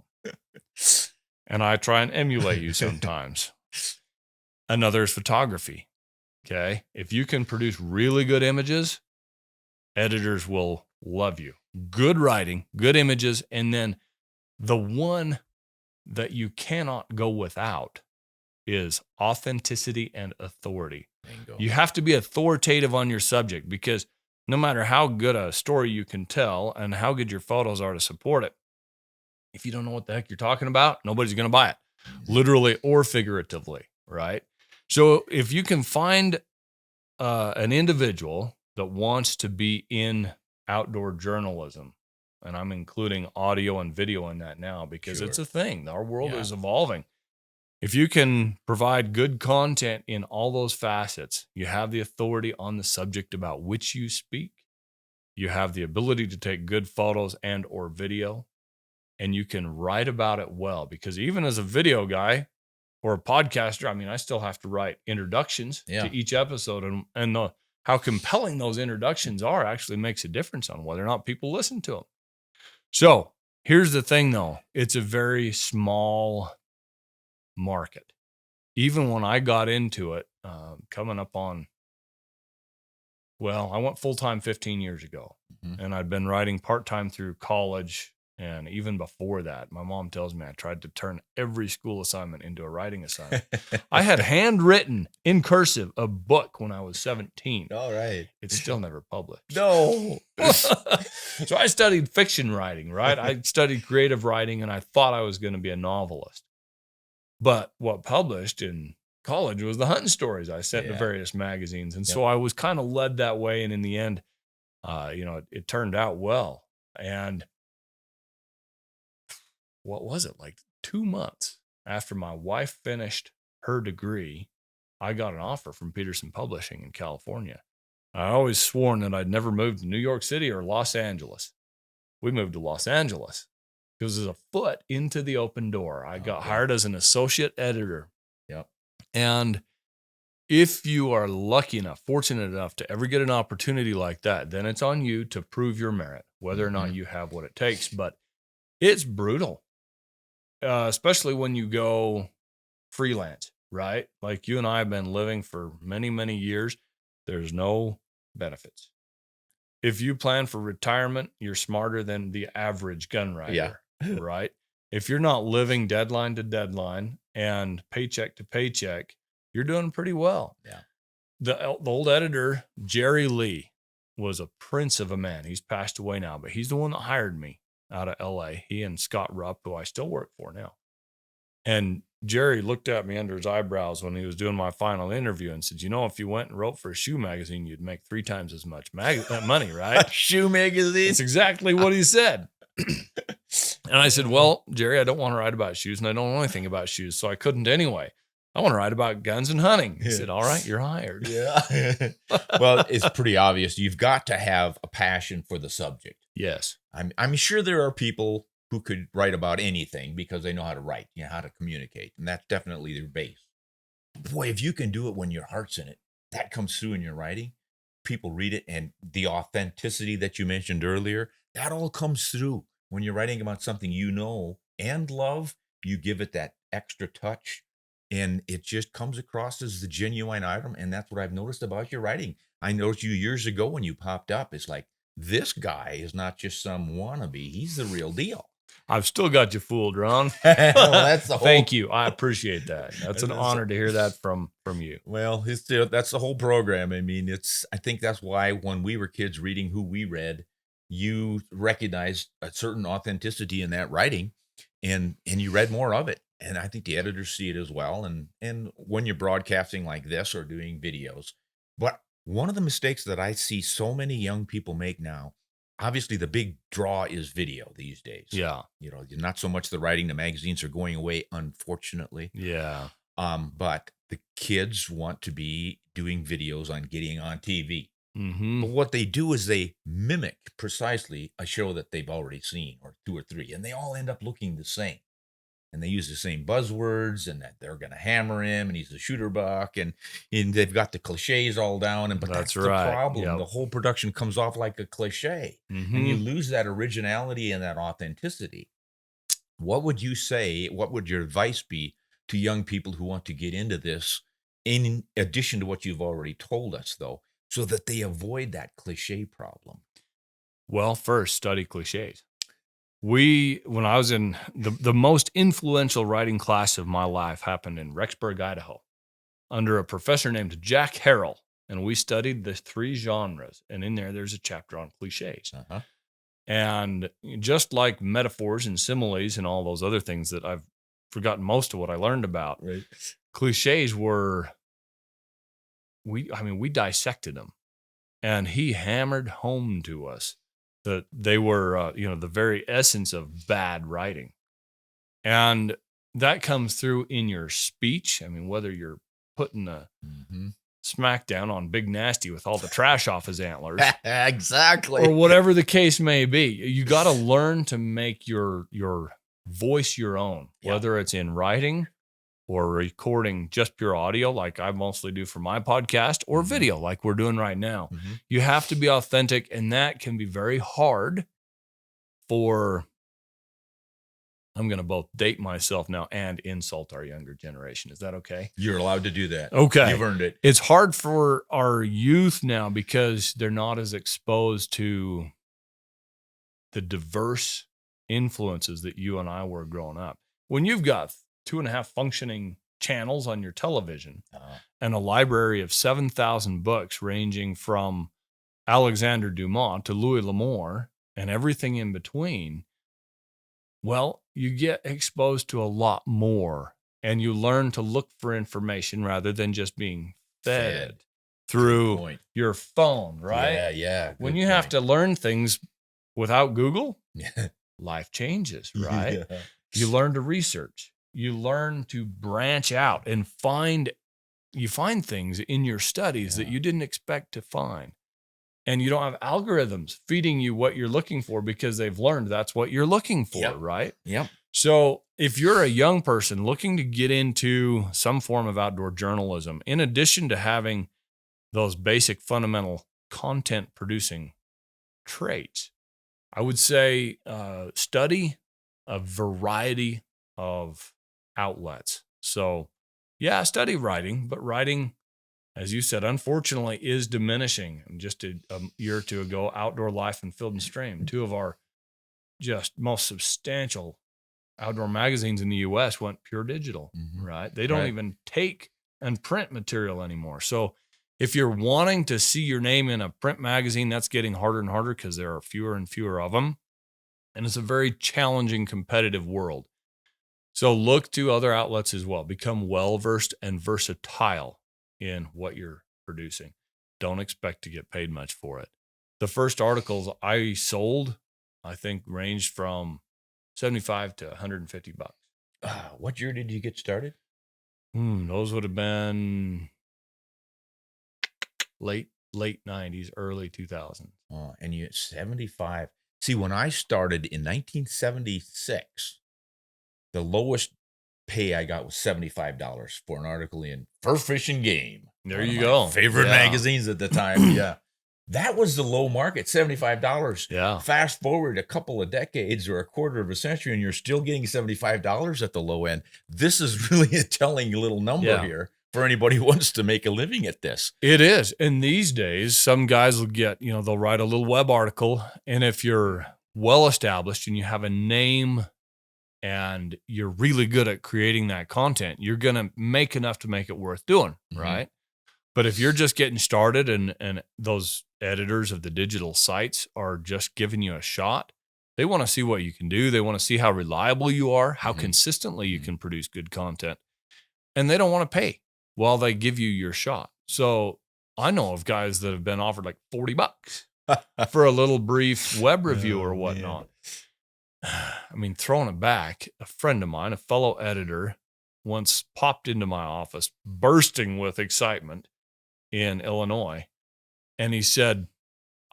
And I try and emulate you sometimes. Another is photography. Okay. If you can produce really good images, editors will love you. Good writing, good images, and then The one that you cannot go without is authenticity and authority. Bingo. You have to be authoritative on your subject, because no matter how good a story you can tell and how good your photos are to support it, if you don't know what the heck you're talking about, nobody's going to buy it, literally or figuratively, right? So if you can find an individual that wants to be in outdoor journalism, and I'm including audio and video in that now because it's a thing. Our world is evolving. If you can provide good content in all those facets, you have the authority on the subject about which you speak. You have the ability to take good photos and or video, and you can write about it well, because even as a video guy or a podcaster, I mean, I still have to write introductions to each episode, and how compelling those introductions are actually makes a difference on whether or not people listen to them. So here's the thing though. It's a very small market. Even when I got into it, coming up on, well, I went full-time 15 years ago, and I'd been writing part-time through college. And even before that, my mom tells me I tried to turn every school assignment into a writing assignment. I had handwritten in cursive a book when I was 17. All right. It's still never published. No. So I studied fiction writing, right? I studied creative writing, and I thought I was going to be a novelist. But what published in college was the hunting stories I sent to various magazines. And so I was kind of led that way. And in the end, it turned out well. And what was it, like 2 months after my wife finished her degree, I got an offer from Peterson Publishing in California. I always sworn that I'd never moved to New York City or Los Angeles. We moved to Los Angeles. It was a foot into the open door. I got hired as an associate editor. Yep. And if you are lucky enough, fortunate enough to ever get an opportunity like that, then it's on you to prove your merit, whether or not you have what it takes. But it's brutal. Especially when you go freelance, right? Like you and I have been living for many, many years. There's no benefits. If you plan for retirement, you're smarter than the average gun writer, right? If you're not living deadline to deadline and paycheck to paycheck, you're doing pretty well. Yeah. The old editor, Jerry Lee, was a prince of a man. He's passed away now, but he's the one that hired me out of LA. He and Scott Rupp, who I still work for now. And Jerry looked at me under his eyebrows when he was doing my final interview and said, if you went and wrote for a shoe magazine, you'd make 3 times as much money, right? Shoe magazine? That's exactly what he said. And I said, well, Jerry, I don't want to write about shoes, and I don't know anything about shoes, so I couldn't anyway. I want to write about guns and hunting. He said, all right, you're hired. Yeah. Well, it's pretty obvious. You've got to have a passion for the subject. Yes. I'm sure there are people who could write about anything because they know how to write, how to communicate. And that's definitely their base. Boy, if you can do it when your heart's in it, that comes through in your writing. People read it, and the authenticity that you mentioned earlier, that all comes through when you're writing about something you know and love. You give it that extra touch, and it just comes across as the genuine item. And that's what I've noticed about your writing. I noticed you years ago when you popped up. It's like, this guy is not just some wannabe. He's the real deal. I've still got you fooled, Ron. Well, that's the whole. Thank you. I appreciate that. That's an honor to hear that from you. Well, that's the whole program. I mean, I think that's why when we were kids reading who we read, you recognized a certain authenticity in that writing, and you read more of it. And I think the editors see it as well. And when you're broadcasting like this or doing videos, but one of the mistakes that I see so many young people make now, obviously the big draw is video these days. Yeah. Not so much the writing. The magazines are going away, unfortunately. Yeah. But the kids want to be doing videos on getting on TV. Mm-hmm. But what they do is they mimic precisely a show that they've already seen, or 2 or 3, and they all end up looking the same. And they use the same buzzwords, and that they're going to hammer him, and he's a shooter buck, and they've got the cliches all down. But that's the problem. Yep. The whole production comes off like a cliche, and you lose that originality and that authenticity. What would you say? What would your advice be to young people who want to get into this, in addition to what you've already told us, though, so that they avoid that cliche problem? Well, first, study cliches. when I was in the most influential writing class of my life happened in Rexburg, Idaho, under a professor named Jack Harrell. And we studied the 3 genres. And in there's a chapter on cliches. Uh-huh. And just like metaphors and similes and all those other things that I've forgotten most of what I learned about, Right. cliches were, we dissected them. And he hammered home to us that they were, the very essence of bad writing. And that comes through in your speech. I mean, whether you're putting a smackdown on Big Nasty with all the trash off his antlers. Exactly. Or whatever the case may be. You got to learn to make your voice your own, whether it's in writing or recording just pure audio like I mostly do for my podcast, or video like we're doing right now. You have to be authentic, and that can be very hard for, I'm going to both date myself now and insult our younger generation. Is that okay? You're allowed to do that. Okay. You've earned it. It's hard for our youth now because they're not as exposed to the diverse influences that you and I were growing up. When you've got 2.5 functioning channels on your television and a library of 7,000 books ranging from Alexander Dumas to Louis L'Amour and everything in between, well, you get exposed to a lot more, and you learn to look for information rather than just being fed through your phone, right? Yeah. When you have to learn things without Google, life changes, right? Yeah. You learn to research. You learn to branch out and find things in your studies that you didn't expect to find. And you don't have algorithms feeding you what you're looking for because they've learned that's what you're looking for, right? Yep. So if you're a young person looking to get into some form of outdoor journalism, in addition to having those basic fundamental content producing traits, I would say study a variety of outlets. So yeah, study writing, but writing, as you said, unfortunately is diminishing. Just a year or two ago, Outdoor Life and Field and Stream, 2 of our just most substantial outdoor magazines in the U.S. went pure digital, right? They don't even take and print material anymore. So if you're wanting to see your name in a print magazine, that's getting harder and harder because there are fewer and fewer of them. And it's a very challenging, competitive world. So look to other outlets as well. Become well-versed and versatile in what you're producing. Don't expect to get paid much for it. The first articles I sold, I think, ranged from $75 to $150. What year did you get started? Those would have been late 90s, early 2000s. And you 75. See, when I started in 1976, the lowest pay I got was $75 for an article in Fur Fish and Game. There you go. Favorite magazines at the time. Yeah. That was the low market, $75. Yeah. Fast forward a couple of decades or a quarter of a century, and you're still getting $75 at the low end. This is really a telling little number here for anybody who wants to make a living at this. It is. And these days, some guys will get, they'll write a little web article. And if you're well established and you have a name and you're really good at creating that content, you're going to make enough to make it worth doing, right? But if you're just getting started and those editors of the digital sites are just giving you a shot, they want to see what you can do. They want to see how reliable you are, how consistently you can produce good content. And they don't want to pay while they give you your shot. So I know of guys that have been offered like $40 for a little brief web review or whatnot. I mean, throwing it back, a friend of mine, a fellow editor, once popped into my office bursting with excitement in Illinois. And he said,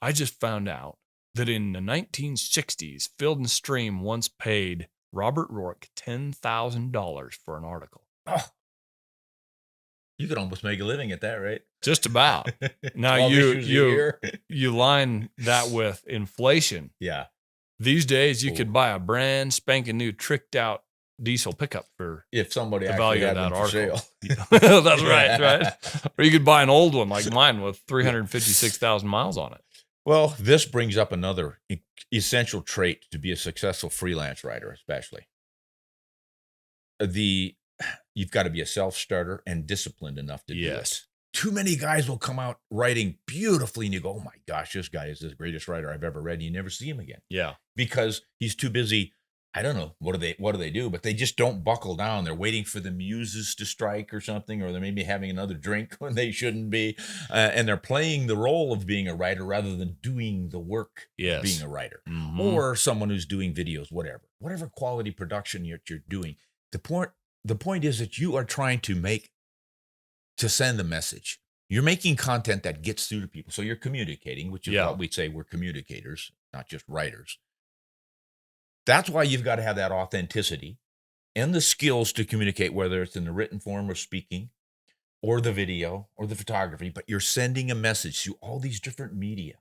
I just found out that in the 1960s, Field and Stream once paid Robert Rourke $10,000 for an article. Oh. You could almost make a living at that, right? Just about. Now you line that with inflation. Yeah. These days you could buy a brand spanking new tricked out diesel pickup for if somebody the actually value had of that them for article. sale. That's right. Or you could buy an old one like mine with 356,000 miles on it. Well, this brings up another essential trait to be a successful freelance writer, especially. You've got to be a self-starter and disciplined enough to do it. Too many guys will come out writing beautifully and you go, oh my gosh, this guy is the greatest writer I've ever read. And you never see him again. Yeah. Because he's too busy. I don't know. What do they do? But they just don't buckle down. They're waiting for the muses to strike or something, or they're maybe having another drink when they shouldn't be. And they're playing the role of being a writer rather than doing the work of being a writer. Mm-hmm. Or someone who's doing videos, whatever quality production you're doing. The point is that you are trying to send the message. You're making content that gets through to people. So you're communicating, which is what we say, we're communicators, not just writers. That's why you've got to have that authenticity and the skills to communicate, whether it's in the written form or speaking or the video or the photography, but you're sending a message through all these different media.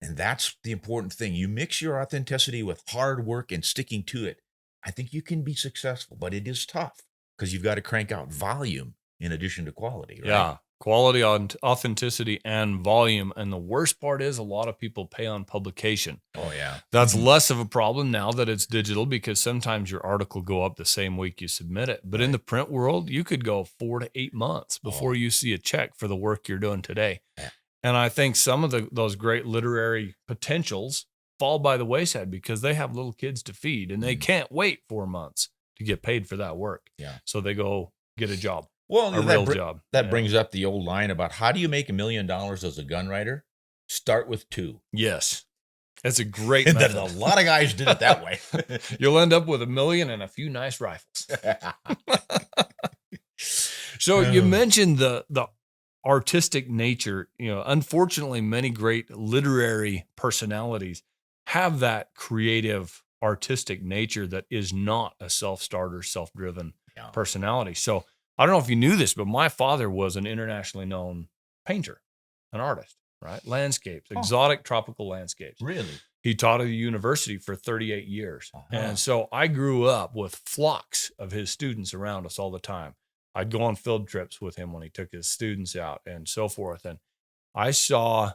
And that's the important thing. You mix your authenticity with hard work and sticking to it. I think you can be successful, but it is tough because you've got to crank out volume in addition to quality, right? Yeah. Quality, authenticity, and volume. And the worst part is a lot of people pay on publication. Oh, yeah. That's less of a problem now that it's digital because sometimes your article go up the same week you submit it. But in the print world, you could go 4 to 8 months before you see a check for the work you're doing today. Yeah. And I think some of those great literary potentials fall by the wayside because they have little kids to feed and they can't wait 4 months to get paid for that work. Yeah. So they go get a job. Well, a real job. That brings up the old line about how do you make $1 million as a gun writer? Start with 2. Yes. That's a great And method. a lot of guys did it that way. You'll end up with $1 million and a few nice rifles. So you mentioned the artistic nature. Unfortunately, many great literary personalities have that creative, artistic nature that is not a self-starter, self-driven personality. So I don't know if you knew this, but my father was an internationally known painter, an artist, right? Landscapes, exotic tropical landscapes. Really? He taught at a university for 38 years. And so I grew up with flocks of his students around us all the time. I'd go on field trips with him when he took his students out and so forth. And I saw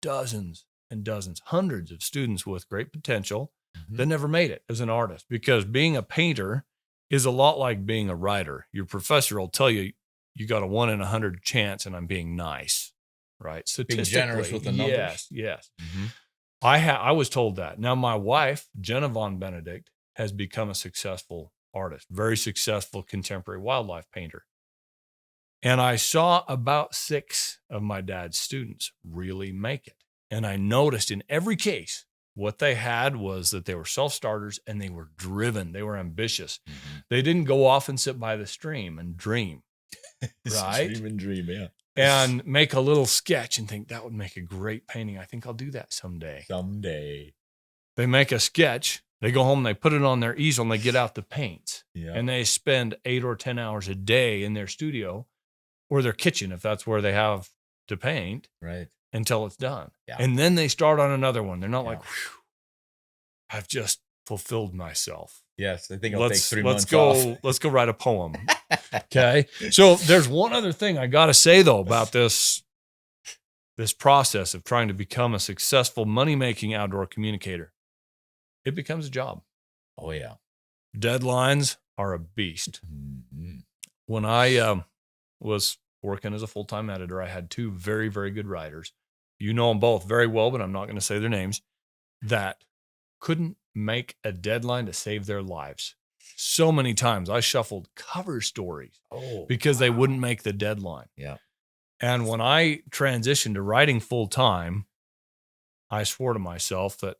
dozens and dozens, hundreds of students with great potential that never made it as an artist because being a painter is a lot like being a writer. Your professor will tell you, you got a 1 in 100 chance, and I'm being nice, right? Statistically, being generous with the numbers. Yes. I was told that. Now, my wife, Joseph von Benedikt, has become a successful artist, very successful contemporary wildlife painter. And I saw about 6 of my dad's students really make it. And I noticed in every case, what they had was that they were self-starters and they were driven. They were ambitious. They didn't go off and sit by the stream and dream, right? Stream and dream, yeah. And make a little sketch and think that would make a great painting. I think I'll do that someday. They make a sketch. They go home, they put it on their easel and they get out the paints. Yeah. And they spend 8 or 10 hours a day in their studio or their kitchen, if that's where they have to paint. Right. Until it's done. Yeah. And then they start on another one. They're not like, whew, I've just fulfilled myself. Yes, I think I'll take 3 months off. Let's go write a poem. Okay. So there's one other thing I got to say, though, about this process of trying to become a successful money-making outdoor communicator. It becomes a job. Oh, yeah. Deadlines are a beast. When I was working as a full-time editor, I had 2 very, very good writers. You know them both very well, but I'm not going to say their names, that couldn't make a deadline to save their lives. So many times I shuffled cover stories because they wouldn't make the deadline. Yeah. And when I transitioned to writing full-time, I swore to myself that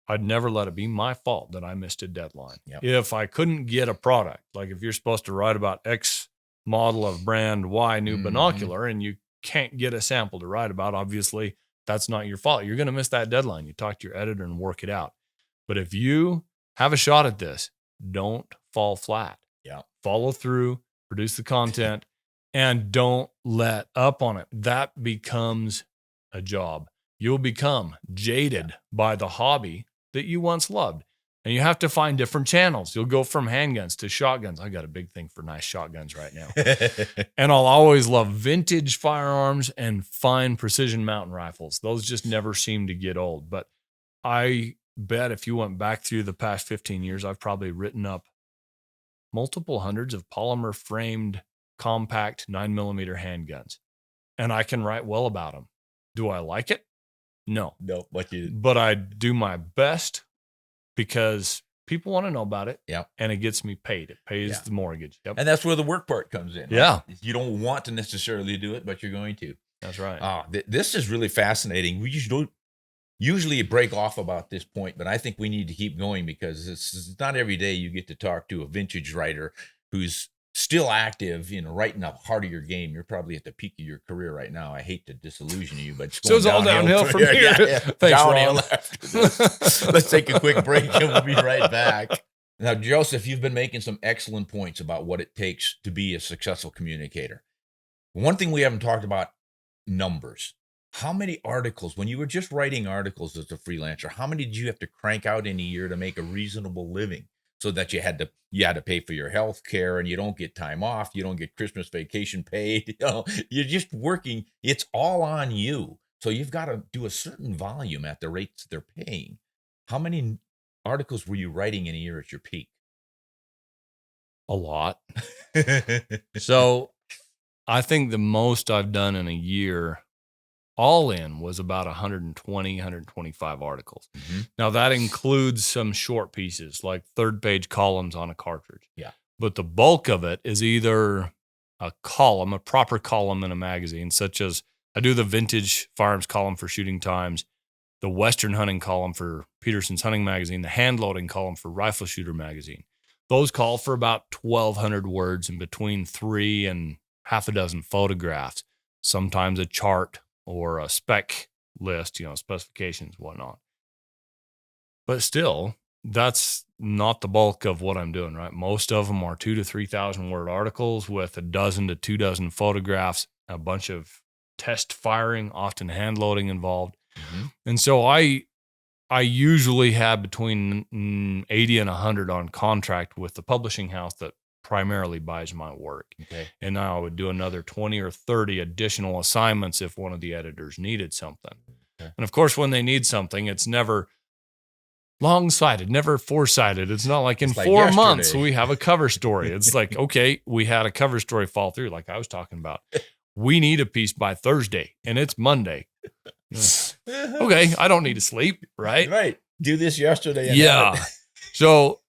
I'd never let it be my fault that I missed a deadline. Yep. If I couldn't get a product, like if you're supposed to write about X model of brand Y new binocular and you can't get a sample to write about, obviously that's not your fault. You're going to miss that deadline. You talk to your editor and work it out. But if you have a shot at this, don't fall flat. Yeah. Follow through, produce the content, and don't let up on it. That becomes a job. You'll become jaded by the hobby that you once loved. And you have to find different channels. You'll go from handguns to shotguns. I got a big thing for nice shotguns right now. And I'll always love vintage firearms and fine precision mountain rifles. Those just never seem to get old. But I bet if you went back through the past 15 years, I've probably written up multiple hundreds of polymer framed compact 9mm handguns. And I can write well about them. Do I like it? No. But I do my best because people want to know about it. Yeah. And it gets me paid. It pays the mortgage. Yep. And that's where the work part comes in. Right? Yeah. You don't want to necessarily do it, but you're going to. That's right. This is really fascinating. We don't usually break off about this point, but I think we need to keep going because it's not every day you get to talk to a vintage writer who's still active, writing up heart of your game. You're probably at the peak of your career right now. I hate to disillusion you, but it's all downhill from here. Thanks, downhill Ron. after this. Let's take a quick break and we'll be right back. Now, Joseph, you've been making some excellent points about what it takes to be a successful communicator. One thing we haven't talked about, numbers. How many articles, when you were just writing articles as a freelancer, how many did you have to crank out in a year to make a reasonable living? So that you had to pay for your health care and you don't get time off. You don't get Christmas vacation paid. You're just working. It's all on you. So you've got to do a certain volume at the rates they're paying. How many articles were you writing in a year at your peak? A lot. So I think the most I've done in a year all in was about 120, 125 articles. Mm-hmm. Now that includes some short pieces like 3rd-page columns on a cartridge. Yeah. But the bulk of it is either a column, a proper column in a magazine, such as I do the vintage firearms column for Shooting Times, the Western hunting column for Peterson's Hunting Magazine, the hand loading column for Rifle Shooter Magazine. Those call for about 1,200 words and between 3 and half a dozen photographs, sometimes a chart or a spec list, specifications, whatnot. But still, that's not the bulk of what I'm doing, right? Most of them are 2,000 to 3,000 word articles with a dozen to 2 photographs, a bunch of test firing, often hand loading involved. Mm-hmm. And so I usually have between 80 and 100 on contract with the publishing house that primarily buys my work. Okay. And now I would do another 20 or 30 additional assignments if one of the editors needed something. Okay. And of course, when they need something, it's never long-sighted, never foresighted. It's not like in 4 months we have a cover story. It's like, okay, we had a cover story fall through like I was talking about. We need a piece by Thursday and it's Monday. Okay, I don't need to sleep, right? Right. Do this yesterday. Yeah. So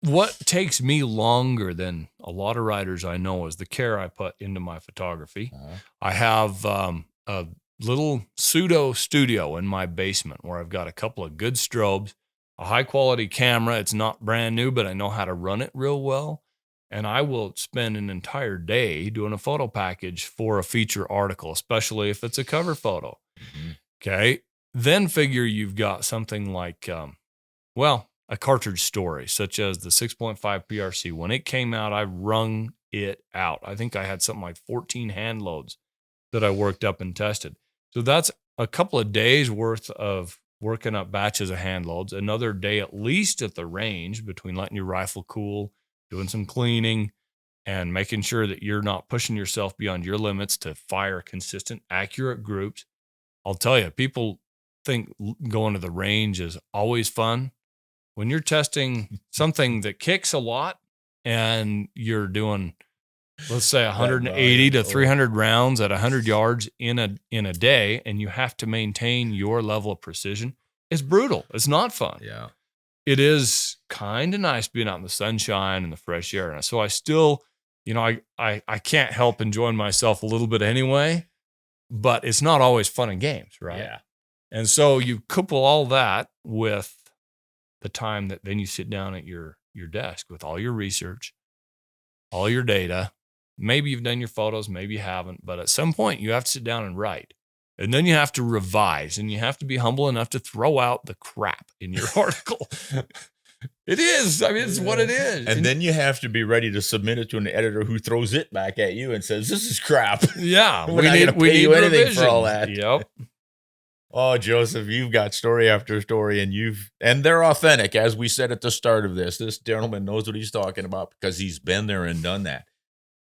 what takes me longer than a lot of writers I know is the care I put into my photography. Uh-huh. I have a little pseudo studio in my basement where I've got a couple of good strobes, a high quality camera. It's not brand new, but I know how to run it real well. And I will spend an entire day doing a photo package for a feature article, especially if it's a cover photo. Mm-hmm. Okay. Then figure you've got something like, a cartridge story, such as the 6.5 PRC. When it came out, I wrung it out. I think I had something like 14 hand loads that I worked up and tested. So that's a couple of days worth of working up batches of hand loads, another day at least at the range between letting your rifle cool, doing some cleaning, and making sure that you're not pushing yourself beyond your limits to fire consistent, accurate groups. I'll tell you, people think going to the range is always fun. When you're testing something that kicks a lot and you're doing, let's say 180 to 300 rounds at 100 yards in a day, and you have to maintain your level of precision, it's brutal. It's not fun. Yeah. It is kind of nice being out in the sunshine and the fresh air. And so I still, I can't help enjoying myself a little bit anyway, but it's not always fun and games, right? Yeah. And so you couple all that with the time that then you sit down at your desk with all your research, all your data. Maybe you've done your photos, maybe you haven't, but at some point you have to sit down and write. And then you have to revise, and you have to be humble enough to throw out the crap in your article. It is. I mean, it's what it is. And then you have to be ready to submit it to an editor who throws it back at you and says, "This is crap." Yeah. We need to pay you anything for all that. Yep. Oh, Joseph, you've got story after story, and they're authentic. As we said at the start of this gentleman knows what he's talking about because he's been there and done that.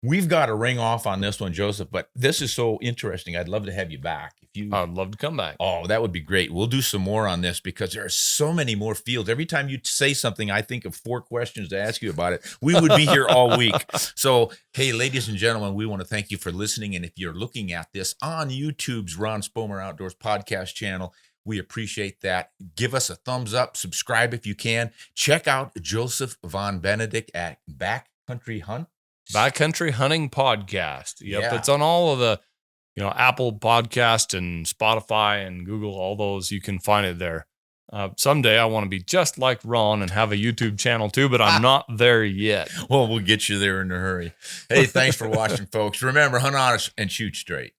We've got to ring off on this one, Joseph, but this is so interesting. I'd love to have you back. I'd love to come back. Oh, that would be great. We'll do some more on this because there are so many more fields. Every time you say something, I think of 4 questions to ask you about it. We would be here all week. So, hey, ladies and gentlemen, we want to thank you for listening. And if you're looking at this on YouTube's Ron Spomer Outdoors Podcast channel, we appreciate that. Give us a thumbs up. Subscribe if you can. Check out Joseph von Benedikt at Backcountry Hunting Podcast. Yep, Yeah. it's on all of the, Apple Podcast and Spotify and Google, all those. You can find it there. Someday I want to be just like Ron and have a YouTube channel too, but I'm not there yet. Well, we'll get you there in a hurry. Hey, thanks for watching, folks. Remember, hunt honest and shoot straight.